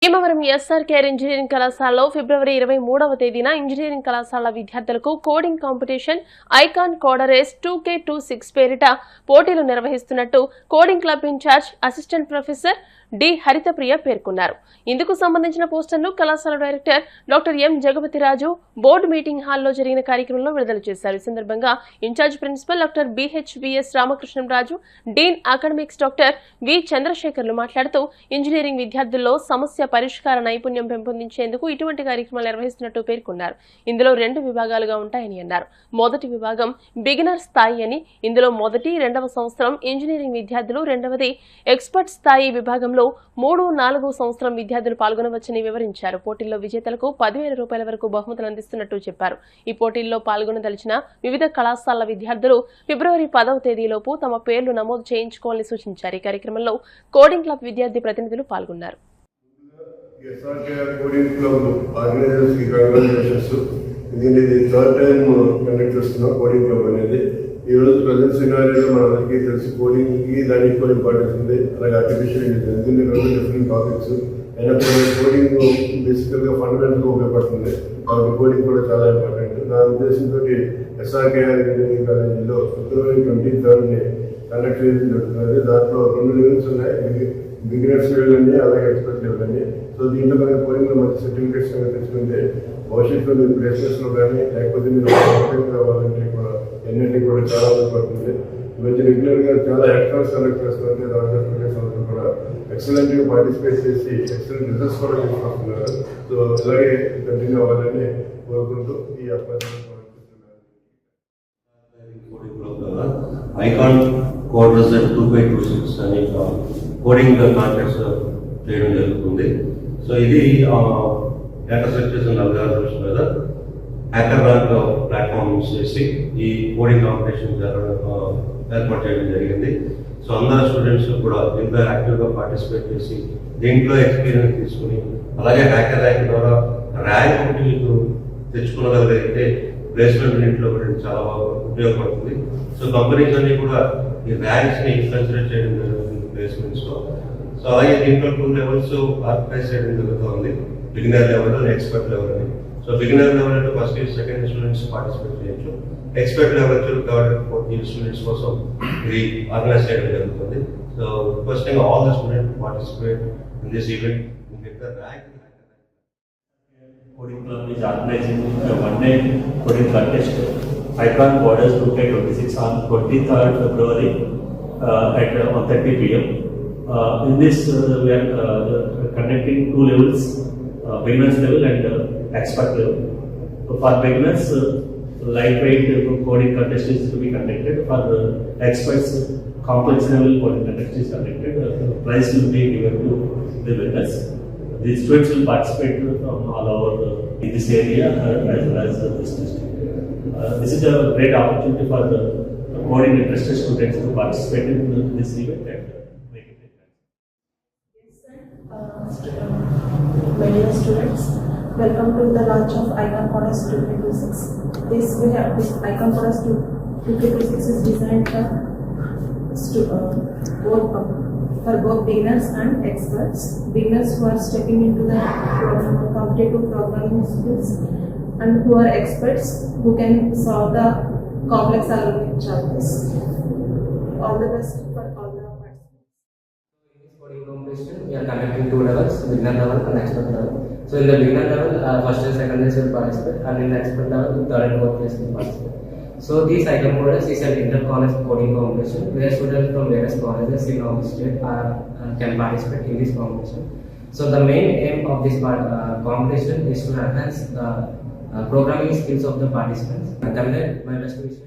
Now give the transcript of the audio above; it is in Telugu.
భీమవరం ఎస్ఆర్కేఆర్ ఇంజనీరింగ్ కళాశాలలో ఫిబ్రవరి 23వ తేదీన ఇంజనీరింగ్ కళాశాల విద్యార్థులకు కోడింగ్ కాంపిటీషన్ ఐకాన్ కోడరేస్ 2K26 పేరిట పోటీలు నిర్వహిస్తున్నట్టు coding club in charge assistant professor D Harithapriya పేర్కొన్నారు. ఇందుకు సంబంధించిన పోస్టర్ను కళాశాల director doctor M Jagapathiraju board meeting హాల్లో జరిగిన కార్యక్రమంలో విడుదల చేశారు. ఈ సందర్భంగా in charge principal doctor BHBS Ramakrishnaraju, dean academics doctor V చంద్రశేఖర్లు మాట్లాడుతూ ఇంజనీరింగ్ విద్యార్థుల్లో సమస్య పరిష్కార నైపుణ్యం పెంపొందించేందుకు ఇటువంటి కార్యక్రమాలు నిర్వహిస్తున్నట్టు పేర్కొన్నారు. ఇందులో 2 విభాగాలుగా ఉంటాయని అన్నారు. మొదటి విభాగం బిగినర్ స్థాయి అని, ఇందులో మొదటి, 2వ సంవత్సరం ఇంజనీరింగ్ విద్యార్థులు, రెండవది ఎక్స్పర్ట్ స్థాయి విభాగంలో 3, 4 సంవత్సరం విద్యార్థులు పాల్గొనవచ్చని వివరించారు. పోటీల్లో విజేతలకు 10,000 రూపాయల వరకు బహుమతులు అందిస్తున్నట్టు చెప్పారు. ఈ పోటీల్లో పాల్గొనదలిచిన వివిధ కళాశాలల విద్యార్థులు ఫిబ్రవరి 10వ తేదీలోపు తమ పేర్లు నమోదు చేయించుకోవాలని సూచించారు. ఈ కార్యక్రమంలో కోడింగ్ క్లబ్ విద్యార్థి ప్రతినిధులు పాల్గొన్నారు. ఈ రోజు ప్రజెంట్ సినారియోలో మనందరికీ తెలుసు, కోడింగ్కి దానికి ఎక్కువ ఇంపార్టెన్స్ ఉంది. అలాగే ఆర్టిఫిషియల్ ఇంటెలిజెన్స్, దీన్ని 2 డిఫరెంట్ టాపిక్స్ అయినప్పుడు కోడింగ్ బేసికల్గా ఫండమెంటల్గా ఉపయోగపడుతుంది. కాబట్టి కోడింగ్ కూడా చాలా ఇంపార్టెంట్. నా ఉద్దేశంతో ఎస్ఆర్కేఆర్ ఇంజనీరింగ్ కాలేజీలో ఫిబ్రవరి 23 కండక్ట్ చేయడం జరుగుతున్నది. దాంట్లో 2 లెవెల్స్ ఉన్నాయి, బిగినర్స్ లెవెల్ అండి, అలాగే ఎక్స్పర్ట్ లెవెల్ అండి. సో దీంట్లో కనుక కోడింగ్లో మంచి సర్టిఫికేట్స్ కనుక తెచ్చుకుంటే భవిష్యత్తులో మీరు ప్లేస్మెంట్స్లో కానీ లేకపోతే మీరు రావాలంటే కూడా ఎన్నింటి కూడా చాలా ఉపయోగపడుతుంది. ఈ మధ్య రెగ్యులర్గా చాలా ఎక్స్ట్రాస్ కండక్ట్ చేస్తున్నారు. రాజకీయ సంస్థలు కూడా ఎక్సలెంట్గా పార్టిసిపేట్ చేసి ఎక్సలెంట్ రిజల్ట్స్ కూడా తీసుకొస్తున్నారు. సో అలాగే కంటిన్యూ అవ్వాలని కోరుకుంటూ ఈ అవకాశం ఐకాన్ కోడరేస్ 2K26 అని కోడింగ్ కాంటెస్ట్ చేయడం జరుగుతుంది. సో ఇది డేటా స్ట్రక్చర్స్ అండ్ అల్గారిథమ్స్ మీద హ్యాకర్ ర్యాంక్ ప్లాట్ఫామ్ యూజ్ చేసి ఈ కోడింగ్ కాంపిటీషన్ ఏర్పాటు చేయడం జరిగింది. సో అందరు స్టూడెంట్స్ కూడా దీంట్లో యాక్టివ్గా పార్టిసిపేట్ చేసి దీంట్లో ఎక్స్పీరియన్స్ తీసుకుని అలాగే హ్యాకర్ ర్యాంక్ ద్వారా ర్యాంక్ ఒకటి మీకు తెచ్చుకోగలిగితే ప్లేస్మెంట్ ఇంట్లో కూడా చాలా బాగా ఉపయోగపడుతుంది. సో కంపెనీస్ అన్ని కూడా ఈ ర్యాంక్స్ని కన్సిడర్ చేయడం జరుగుతుంది ప్లేస్మెంట్స్లో. సో అలాగే దీంట్లో 2 లెవెల్స్ ఆర్గనైజ్ చేయడం జరుగుతుంది, beginner level and expert level అని. సో బిగినర్ లెవెల్ అంటే first year, second year students participate చేయొచ్చు. Expert level third, fourth year students కోసం ఇది ఆర్గనైజ్ చేయడం జరుగుతుంది. So requesting all the students participate in this event to get the rank. Coding Club is organizing a one-day coding contest, Icon Coderes 2K26 on 23rd February at 1:30 p.m. In this, we are conducting 2 levels, beginners level and expert level. So for beginners, lightweight coding contest is to be conducted. For experts, complex level coding contest is conducted. Prize will be given to the winners. The students will participate from all over in this area as well as this district. This is a great opportunity for the coding interested students to participate in this event and make it a My dear students, welcome to the launch of Icon Coderes 2K26. This Icon Coderes 2K26 is designed for both beginners and experts. Beginners who are stepping into the competitive programming skills and who are experts who can solve the complex algorithmic challenges. All the best for all the participants. In this coding competition, we are conducting 2 levels, beginner level and expert level. So in the beginner level, first and second years will participate, and in the expert level, third and fourth years will participate. So these Icon Coderes is an inter-college coding competition where students from various colleges in our state can participate in this competition. So the main aim of this competition is to enhance the programming skills of the participants. I convey my best wishes.